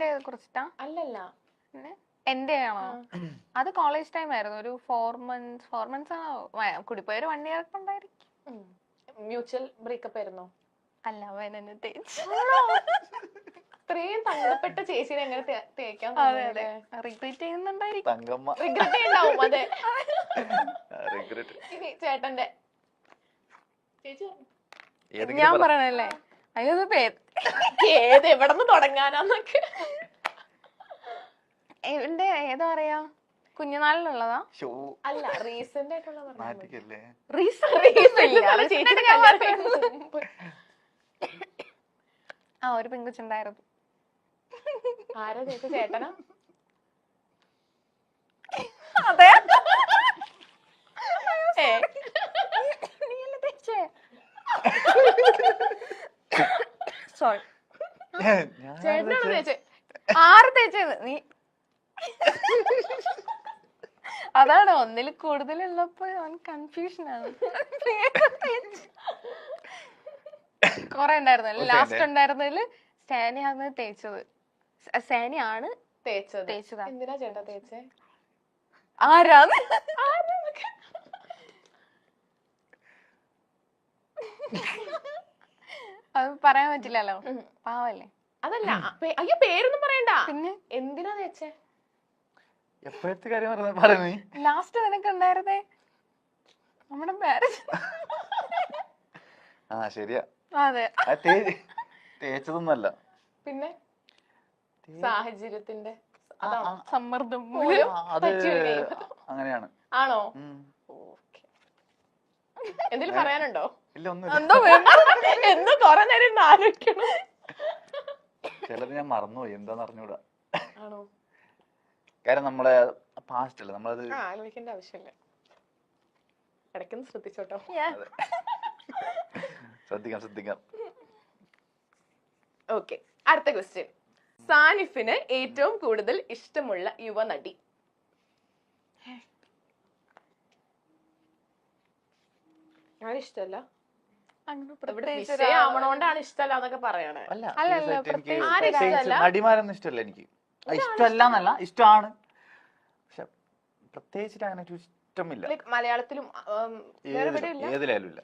എന്നെ കുറിച്ചിട്ടാ? അല്ലല്ല, എന്റെ ആണോ? അത് കോളേജ് ടൈം ആയിരുന്നു. ഒരു 4 months ആണോ കൂടിപ്പോയി, ഒരു 1 year ഒക്കെ ഉണ്ടായിരിക്കും. മ്യൂച്വൽ ബ്രേക്കപ്പ് ആയിരുന്നോ? അല്ല, അവൻ എന്നെ തേച്ചു. ഇത്രയും തങ്കപ്പെട്ട ചേച്ചിനെ എങ്ങനെ തേക്കാൻ? റിഗ്രറ്റ് ചെയ്യുന്നുണ്ടായിരിക്കും. റിഗ്രറ്റ് ചെയ്യണ്ടാവും. അതെ, ഇനി ചേട്ടന്റെ ചേച്ചി ഞാൻ പറയണല്ലേ, അതിനൊന്ന് പേര് ഏത് എവിടെ നിന്ന് തുടങ്ങാനാന്നൊക്കെ. എന്റെ ഏതാ പറയാ, കുഞ്ഞുനാളിലുള്ളതാ? അല്ല, റീസെന്റ് ആയിട്ടുള്ള ഒരു പെൺകുച്ചുണ്ടായിരുന്നു. ആരാ ചേച്ചി? ചേട്ടനാ? അതെ. സോറി, ചേട്ടനാണോ ചേച്ചി? ആറ് തേച്ചത് നീ? അതാണ്, ഒന്നിൽ കൂടുതലുള്ളപ്പോ അവൻ കൺഫ്യൂഷനാണ്. കൊറേ ഉണ്ടായിരുന്നു. ലാസ്റ്റ് ഉണ്ടായിരുന്നതില് സാനിയാണ് തേച്ചത്. സാനിയാണ് തേച്ചതാ. എന്തിനാ ചേട്ടാ തേച്ചേ? ആരാന്ന് അത് പറയാൻ പറ്റില്ലല്ലോ, പാവല്ലേ. അതല്ല, അയ്യോ പേരൊന്നും പറയണ്ട. പിന്നെ എന്തിനാ തേച്ചേ? എപ്പോഴത്തെ കാര്യം പറയുന്നേ? ലാസ്റ്റ് നിനക്ക് ഉണ്ടായിരുന്നേ നമ്മുടെ മാരേജ്. ശരിയാ. അതെ, തേച്ചതൊന്നല്ല, പിന്നെ സാഹചര്യത്തിന്റെ സമ്മർദ്ദം അങ്ങനെയാണ്. ആണോ? എന്തെങ്കിലും പറയാനുണ്ടോ? ഇല്ല, ഒന്നും. എന്തോ കൊറേ നേരം ആലോചിക്കണം. ചിലത് ഞാൻ മറന്നുപോയി, എന്താന്ന് അറിഞ്ഞൂടാ. ആണോ? കാര്യം നമ്മളെ പാസ്റ്റ് അല്ലേ, നമ്മളത് ആലോചിക്കേണ്ട ആവശ്യമില്ല. ഇടയ്ക്കൊന്ന് ശ്രദ്ധിച്ചോട്ടോ. ശ്രദ്ധിക്കാം. ഓക്കെ, അടുത്ത ക്വസ്റ്റ്യൻ. സാനിഫിന് ഏറ്റവും കൂടുതൽ ഇഷ്ടമുള്ള യുവനടി? ആരിഷ്ടല്ല? വിഷയാവണോണ്ടാണ് ഇഷ്ടമല്ല എന്നൊക്കെ പറയണേ. നടിമാരൊന്നും ഇഷ്ടമല്ല എനിക്ക്. ഇഷ്ടമല്ല എന്നല്ല, ഇഷ്ടമാണ്, പക്ഷെ പ്രത്യേകിച്ചിട്ട് അങ്ങനെ ഒരു ഇഷ്ടമില്ല. മലയാളത്തിലും ഏതിലായാലും ഇല്ല.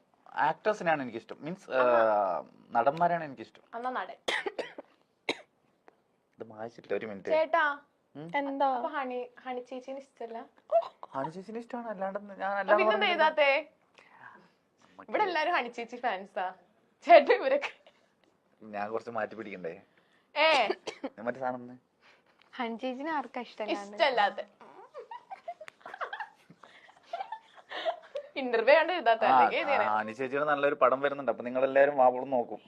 ആക്ടേഴ്സിനാണ് എനിക്ക് ഇഷ്ടം, മീൻസ് നടന്മാരാണ് എനിക്ക് ഇഷ്ടം. എന്നാ നടൻ. ഇത് വായിച്ചിട്ടില്ല, ഒരു മിനിറ്റ്. ചേട്ടാ, എന്താ ഹണി ചേച്ചിന് ഇഷ്ടമല്ല? ഹണി ചേച്ചിന് ഇഷ്ടമാണ്, അല്ലാണ്ട് പിന്നെന്താ എഴുതാത്തെ? ഇവിടെ എല്ലാരും ഹണി ചേച്ചി ഫാൻസാ. ചേട്ടാ ഇവരൊക്കെ ഞാൻ കുറച്ച് മാറ്റി പിടിക്കണ്ടേ? മറ്റേ സാധനം ഹണി ചേച്ചിനെ ആർക്കാ ഇഷ്ടല്ലാത്ത? ഇന്റർവ്യൂ കണ്ട് എഴുതാത്ത? ഹണി ചേച്ചിയുടെ നല്ലൊരു പടം വരുന്നുണ്ട്, അപ്പൊ നിങ്ങൾ എല്ലാരും വാവോളം നോക്കും.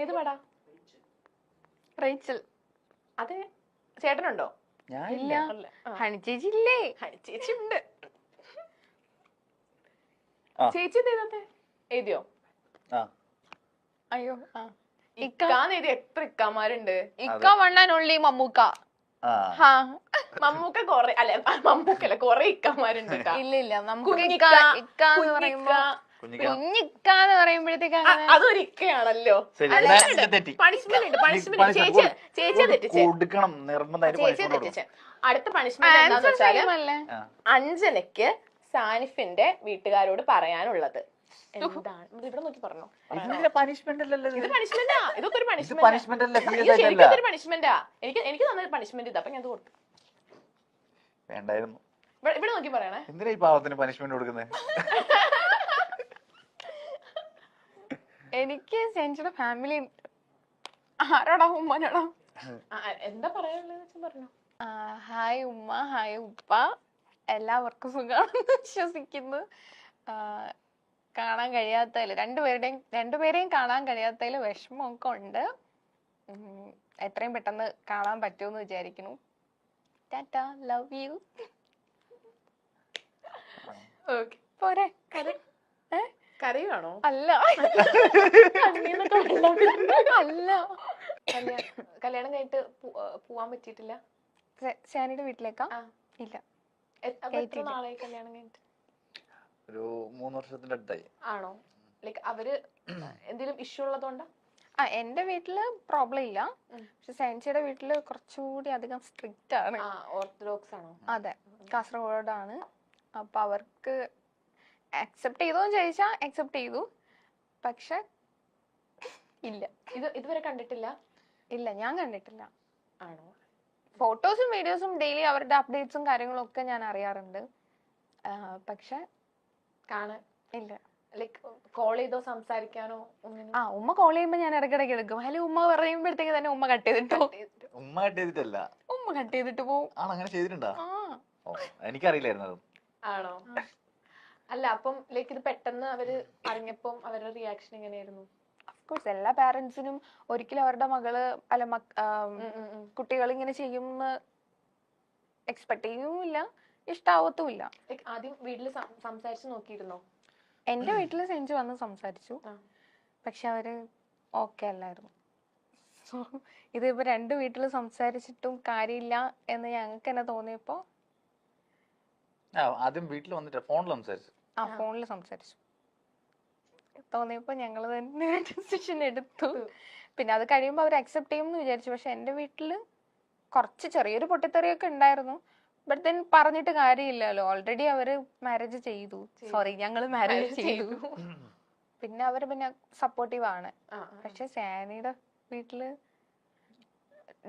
ഏത് പടാ? റേച്ചൽ. അതെ, ചേട്ടനുണ്ടോ? ഇല്ല. ഹണി ചേച്ചി ഇല്ലേ? ഹണി ചേച്ചി ഉണ്ട്. ചേച്ചി എഴുതാത്തെ? എഴുതിയോ? അയ്യോ, ഇക്കാന്ന് എഴുതി. എത്ര ഇക്കാമാരുണ്ട്? ഇക്ക വണ്ണാനുള്ളി മമ്മൂക്ക. മമ്മൂക്ക കൊറേ, അല്ലെ മമ്മൂക്കല്ല, കൊറേ ഇക്കമാരുണ്ട്. ഇല്ല, കുഞ്ഞിക്കാന്ന് പറയുമ്പോഴത്തേക്ക് അതൊരു ഇക്കയാണല്ലോ. പണിഷ്മെന്റ് ഉണ്ട്. ചേച്ചിയെ തെറ്റിച്ചേ. അടുത്ത പണിഷ്മെന്റ് എന്താന്ന് വെച്ചാല്, അഞ്ജനയ്ക്ക് സാനിഫിന്റെ വീട്ടുകാരോട് പറയാനുള്ളത് എന്താണ്? ഇവിടെ നോക്കി പറഞ്ഞോ. ഇത് പണിഷ്മെന്റാ. ഇതൊക്കെ ഒരു പണിഷ്മെന്റാ. എനിക്ക് തന്ന പണിഷ്മെന്റ് ഇതാ, അപ്പൊ ഞാൻ കൊടുത്തു. വേണ്ടായിരുന്നു. ഇവിടെ നോക്കി പറയണേ. എന്തിനാ ഈ പാവത്തിന് പണിഷ്മെന്റ് കൊടുക്കുന്നത്? എനിക്ക് ചേച്ചിയുടെ ഫാമിലി ആരോടാ? ഉമ്മനോടാ. എന്താ പറയാനുള്ളത് പറഞ്ഞോ. ഹായ് ഉമ്മ, ഹായ് ഉപ്പ, എല്ലാവർക്കും സുഖമാണെന്ന് വിശ്വസിക്കുന്നു. കാണാൻ കഴിയാത്തതിൽ രണ്ടുപേരെയും കാണാൻ കഴിയാത്തതിൽ വിഷമമൊക്കെ ഉണ്ട്. എത്രയും പെട്ടെന്ന് കാണാൻ പറ്റുമെന്ന് വിചാരിക്കുന്നു. Tata, love you. പോരെ? കരയുവാണോ? അല്ല, അല്ല. കല്യാണം കഴിഞ്ഞിട്ട് പോവാൻ പറ്റിയിട്ടില്ല? ശാനിയുടെ വീട്ടിലേക്കാ? ഇല്ല. എത്ര നാളായി കല്യാണം കഴിഞ്ഞിട്ട്? ഒരു 3 വർഷത്തിന്റെ അടുത്തായി. ആണോ? ലൈക്ക് അവര് എന്തെങ്കിലും ഇഷ്യൂ ഉള്ളതുകൊണ്ടാ? എന്റെ വീട്ടില് പ്രോബ്ലം ഇല്ല. ഉം. പക്ഷെ സയൻസിയുടെ വീട്ടില് കുറച്ചുകൂടി അധികം സ്ട്രിക്റ്റ് ആണ്. ഓർത്തഡോക്സ് ആണോ? അതെ, കാസർഗോഡാണ്. അപ്പൊ അവർക്ക് അക്സെപ്റ്റ് ചെയ്തോന്ന് ചോദിച്ചാ അക്സെപ്റ്റ് ചെയ്തു. പക്ഷെ ഇല്ല. ഇതുവരെ കണ്ടിട്ടില്ല? ഇല്ല, ഞാൻ കണ്ടിട്ടില്ല. ആണോ? ഫോട്ടോസും വീഡിയോസും ഡെയിലി അവരുടെ അപ്ഡേറ്റ്സും കാര്യങ്ങളും ഒക്കെ ഞാൻ അറിയാറുണ്ട്. പക്ഷെ കാണാൻ ഇല്ല. ലൈക്ക് കോൾ ചെയ്തോ സംസാരിക്കാനോ ഒന്നിനും? ഉമ്മ കോൾ ചെയ്യുമ്പോ ഞാൻ ഇടയ്ക്കിടയ്ക്ക് എടുക്കും. ഹലോ ഉമ്മ പറയുമ്പോഴത്തേക്ക് തന്നെ ഉമ്മ കട്ട് ചെയ്തിട്ടോ. ഉമ്മ കട്ട് ചെയ്തിട്ടല്ല, ഉമ്മ കട്ട് ചെയ്തിട്ട് പോവും. ആണ് അങ്ങനെ ചെയ്തിട്ടുണ്ടോ? ആ എനിക്കറിയില്ലായിരുന്നു അത്. ആണോ? അല്ല, അപ്പം ലൈക്ക് ഇത് പെട്ടെന്ന് അവര് അറിഞ്ഞപ്പം അവരുടെ റിയാക്ഷൻ എങ്ങനെയായിരുന്നു? അഫ്കോഴ്സ് എല്ലാ പാരന്റ്സിനും ഒരിക്കലും അവരുടെ മകള് അല്ല കുട്ടികൾ ഇങ്ങനെ ചെയ്യുമെന്ന് എക്സ്പെക്ട് ചെയ്യുമില്ല, ഇഷ്ടാവത്തുമില്ല. ലൈക്ക് ആദ്യം വീട്ടിൽ സംസാരിച്ച് നോക്കിയിരുന്നോ? എന്റെ വീട്ടില് സെഞ്ചു വന്ന് സംസാരിച്ചു. പക്ഷെ അവര് ഓക്കെ അല്ലായിരുന്നു. സോ ഇതിപ്പോ 2 വീട്ടിൽ സംസാരിച്ചിട്ടും കാര്യമില്ല എന്ന് ഞങ്ങൾക്ക് തന്നെ തോന്നിയപ്പോ ആദ്യം വീട്ടിൽ വന്നിട്ട് ഫോണിൽ സംസാരിച്ചു. ഫോണിൽ സംസാരിച്ചു. തോന്നിയപ്പോ ഞങ്ങൾ തന്നെ ഡിസിഷൻ എടുത്തു. പിന്നെ അത് കഴിയുമ്പോൾ അവർ അക്സെപ്റ്റ് ചെയ്യും എന്ന് വിചാരിച്ചു. പക്ഷെ എന്റെ വീട്ടില് കുറച്ച് ചെറിയൊരു പൊട്ടിത്തെറിയൊക്കെ ഉണ്ടായിരുന്നു. ബട്ട് ദെൻ പറഞ്ഞിട്ട് കാര്യമില്ലല്ലോ, ഓൾറെഡി അവര് മാരേജ് ചെയ്തു. സോറി, ഞങ്ങൾ മാരേജ് ചെയ്തു. പിന്നെ അവര് പിന്നെ സപ്പോർട്ടീവ് ആണ്. പക്ഷെ സാനിയുടെ വീട്ടില്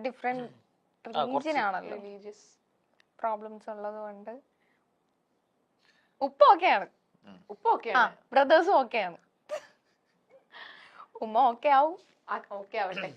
ഡിഫറെന്റ് റിലീജിയൻ ആണല്ലോ, പ്രോബ്ലംസ് ഉള്ളത് കൊണ്ട് ഉപ്പ ഓക്കെയാണ്. ബ്രദേഴ്സും ഓക്കെയാണ്. ഉമ്മ ഓക്കെ ആവും. ഓക്കെ ആവട്ടെ.